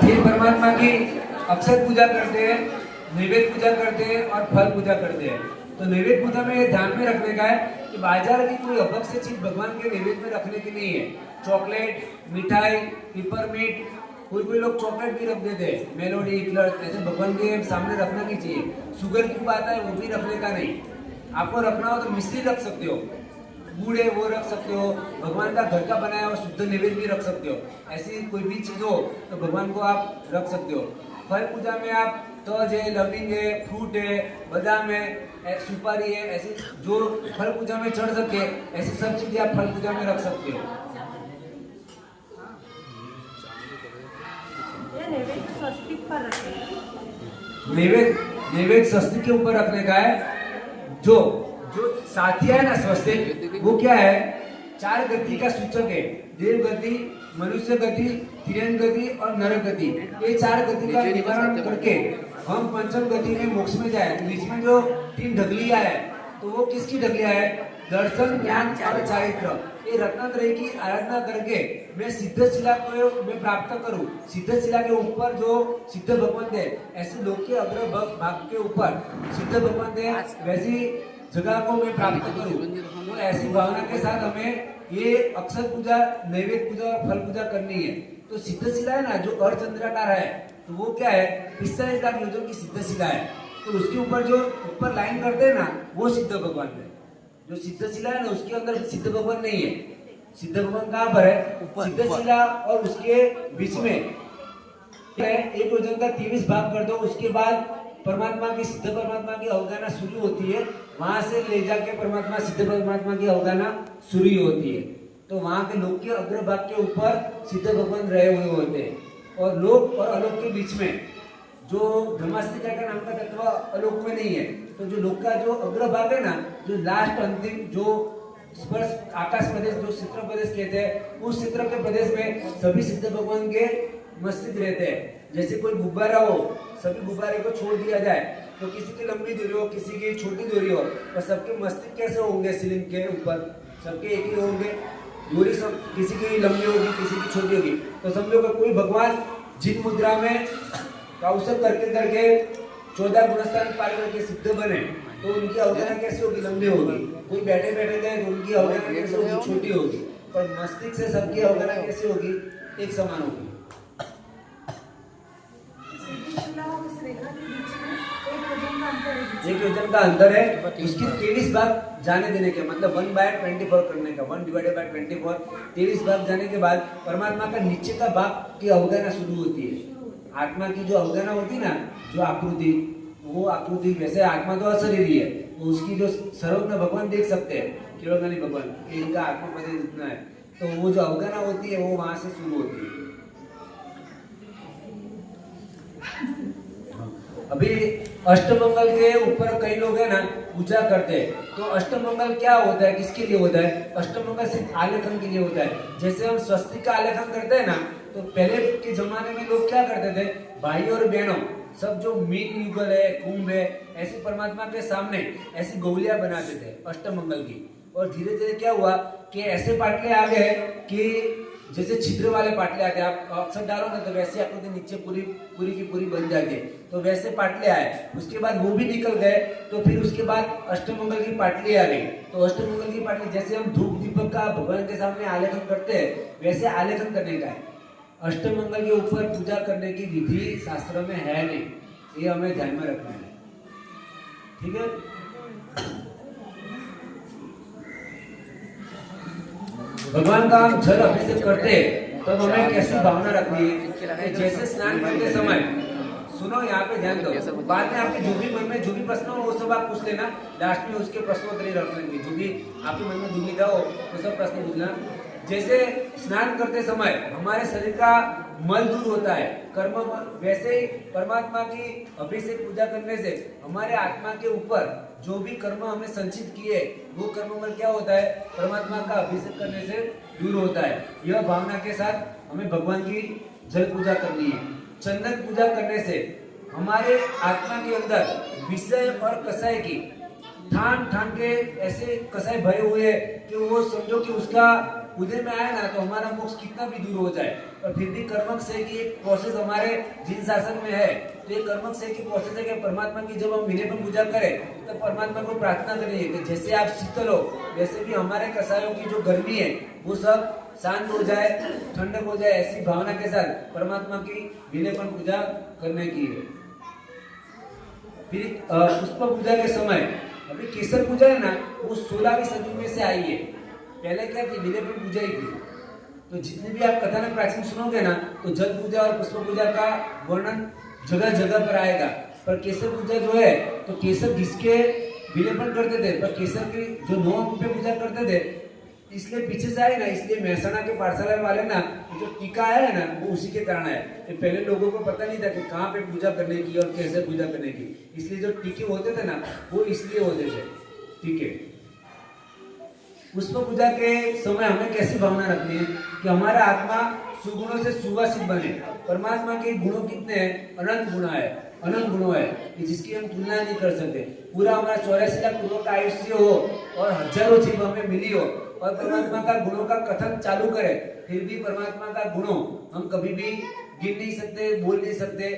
फिर परमात्मा की अक्षर पूजा करते हैं, नैवेद्य पूजा करते हैं और फल पूजा करते हैं। तो नैवेद्य पूजा में ये ध्यान में रखने का है कि बाजार की कोई अभक्ष्य चीज भगवान के नैवेद्य में रखने की नहीं है। चॉकलेट, मिठाई, पिपरमिंट, कोई लोग चॉकलेट भी रख देते हैं, मेलोडी, इकलट, ऐसे भगवान के सामने रखना नहीं चाहिए। शुगर की बात है वो भी रखने का नहीं। आपको रखना हो तो मिश्री रख सकते हो, गुड़ है वो रख सकते हो, भगवान का घर का बनाया हुआ शुद्ध नैवेद्य भी रख सकते हो। ऐसी कोई भी चीज हो तो भगवान को आप रख सकते हो। फल पूजा में आप तज है, लविंग है, फ्रूट है, बादाम है, सुपारी है, ऐसी जो फल पूजा में चढ़ सके ऐसी सब चीजें आप फल पूजा में रख सकते हो। नैवेद्य स्वस्तिक के ऊपर रखने का है। जो साथिया है ना स्वस्तिक, वो क्या है? 4 गति का सूचक है। देव गति, मनुष्य गति, तिरंग गति और नरक गति। ये 4 गति का निवारण करके हम पंचम गति में मोक्ष में जाए। बीच में जो 3 ढगलियां है तो वो किसकी ढगलियां है? दर्शन, ज्ञान और चारित्र। ये रत्नत्रय की आराधना करके मैं सिद्ध शिला को मैं प्राप्त करूं। सिद्ध शिला के ऊपर जो सिद्ध भगवान है, ऐसे लोक के अग्र भाग के ऊपर सिद्ध भगवान है, वैसी जगह को मैं प्राप्त करूं। तो ऐसी भावना के साथ हमें ये अक्षर पूजा, नैवेद्य पूजा, फल पूजा करनी है। तो सिद्ध शिला है ना, जो अर्धचंद्राकार है, तो वो क्या है? 45 लाख योजन की सिद्ध शिला है। तो उसके ऊपर जो ऊपर लाइन करते हैं ना, वो सिद्ध भगवान है। जो सिद्ध शिला है ना, उसके अंदर सिद्ध भगवान नहीं है। सिद्ध भगवान कहाँ पर है? सिद्ध शिला और उसके बीच में एक योजन का 23 भाग कर दो। उसके बाद परमात्मा की, सिद्ध परमात्मा की अवगाहना शुरू होती है। वहां से ले जाके परमात्मा, सिद्ध परमात्मा की अवगाहना शुरू होती है। तो वहां के लोक के अग्रभाग के ऊपर सिद्ध भगवान रहे हुए होते हैं। और लोक और अलोक के बीच में जो धर्मास्तिका का नाम का तत्व अलोक में नहीं है। तो जो लोक का जो अग्रभाग है ना, जो लास्ट अंतिम जो स्पर्श आकाश प्रदेश, जो चित्र प्रदेश कहते हैं, उस चित्र के प्रदेश में सभी सिद्ध भगवान के मस्तिष्क रहते हैं। जैसे कोई गुब्बारा हो, सभी गुब्बारे को छोड़ दिया जाए तो किसी की लंबी दूरी हो, किसी की छोटी दूरी हो, तो सबके मस्तिष्क कैसे होंगे? सिलिंग के ऊपर सबके एक ही होंगे। दूरी सब किसी की लंबी होगी, किसी की छोटी होगी। तो समझो कि कोई भगवान जिन मुद्रा में कौशल करके 14 गुणस्थान पार करके सिद्ध बने, तो उनकी अवधारणा कैसी होगी? लंबी होगी। कोई बैठे बैठे गए तो उनकी अवधारणा कैसी होगी? छोटी होगी। पर मस्तिष्क से सबकी अवधारणा कैसी होगी? एक समान होगी। एक योजन का अंतर है। उसकी 23 भाग जाने देने के मतलब 1/24 करने का, 1/24 23 भाग जाने के बाद परमात्मा का नीचे का भाग की अवगाहना शुरू होती है। आत्मा की जो अवगाहना होती है ना, जो आकृति, वो आकृति वैसे आत्मा तो अशरीरी है, तो उसकी जो सर्वज्ञ भगवान देख सकते हैं, केवलज्ञानी भगवान, इनका आत्मा पद इतना है। तो वो जो अवगाहना होती है वो वहां से शुरू होती है। अभी अष्टमंगल के ऊपर कई लोग है ना पूजा करते हैं। तो अष्टमंगल क्या होता है? किसके लिए होता है? अष्टमंगल सिर्फ आलेखन के लिए होता है। जैसे हम स्वस्तिक का आलेखन करते हैं ना, तो पहले के जमाने में लोग क्या करते थे? भाई और बहनों सब जो मीन युगल है, कुंभ है, ऐसे परमात्मा के सामने ऐसी गौलियां बनाते थे अष्टमंगल की। और धीरे धीरे क्या हुआ कि ऐसे पाटले आ गए कि जैसे छिद्र वाले पाटले आते हैं, आप अक्सर डालो ना तो वैसे आकृति नीचे पूरी की पूरी बन जाती है। तो वैसे पाटले आए, उसके बाद वो भी निकल गए। तो फिर उसके बाद अष्टमंगल की पाटली आ गई। तो अष्टमंगल की पाटली जैसे हम धूप दीपक का भगवान के सामने आलेखन करते हैं, वैसे आलेखन करने का है। अष्टमंगल के ऊपर पूजा करने की विधि शास्त्र में है नहीं, ये हमें ध्यान में रखना है। ठीक है। भगवान का हम जल अभिषेक करते हैं तो हमें कैसी भावना रखनी है? जैसे स्नान करते समय, सुनो यहाँ पे ध्यान दो, बाद में आपके जो भी मन में जो भी प्रश्न हो वो सब आप पूछ लेना, लास्ट में उसके प्रश्नोत्तरी रख लेंगे। जो भी आपके मन में दुविधा हो वो सब प्रश्न पूछना। जैसे स्नान करते समय हमारे शरीर का मल दूर होता है, कर्म, वैसे ही परमात्मा की अभिषेक पूजा करने से हमारे आत्मा के ऊपर जो भी कर्म हमने संचित किए वो कर्म मल क्या होता है? परमात्मा का अभिषेक करने से दूर होता है। यह भावना के साथ हमें भगवान की जल पूजा करनी है। चंदन पूजा करने से हमारे आत्मा के अंदर विषय और कसाय की ठान के ऐसे कसाय भरे हुए कि वो समझो कि उसका उदय में आया ना तो हमारा मोक्ष कितना भी दूर हो जाए, और फिर भी कर्मक से की एक प्रोसेस हमारे जिन शासन में है, तो ये कर्मक से की प्रोसेस है कि परमात्मा की जब हम विनयपन पूजा करें तो परमात्मा को प्रार्थना करनी है कि जैसे आप शीतल हो वैसे भी हमारे कसायों की जो गर्मी है वो सब शांत हो जाए, ठंडक हो जाए, ऐसी भावना के साथ परमात्मा की विनयपन पूजा करने की है। फिर पुष्प पूजा के समय अभी केसर पूजा है ना, वो 16वीं सदी में से आई है। पहले क्या थी, विनयपन पूजा ही थी। तो जितनी भी आप कथानक प्राचीन सुनोगे ना, तो जल पूजा और पुष्प पूजा का वर्णन जगह जगह पर आएगा। पर केसर पूजा जो है, तो केसर घिसके विलेपन करते थे, पर केसर की जो 9 अंक पे पूजा करते थे, इसलिए पीछे से आए ना, इसलिए महसाणा के पाठशाला वाले ना जो टीका है ना, वो उसी के कारण है। तो पहले लोगों को पता नहीं था कि कहाँ पे पूजा करने की और कैसे पूजा करने की, इसलिए जो टीके होते थे ना, वो इसलिए होते थे टीके। पुष्प पूजा के समय हमें कैसी भावना रखनी है कि हमारा आत्मा सुगुणों से सुवासित बने। परमात्मा के गुणों कितने हैं, अनंत गुण है, अनंत गुणों है कि जिसकी हम तुलना नहीं कर सकते। पूरा हमारा 84 लाख पूर्व का आयुष्य हो और हजारों जीव हमें मिली हो और परमात्मा का गुणों का कथन चालू करे, फिर भी परमात्मा का गुणों हम कभी भी गिन नहीं सकते, बोल नहीं सकते।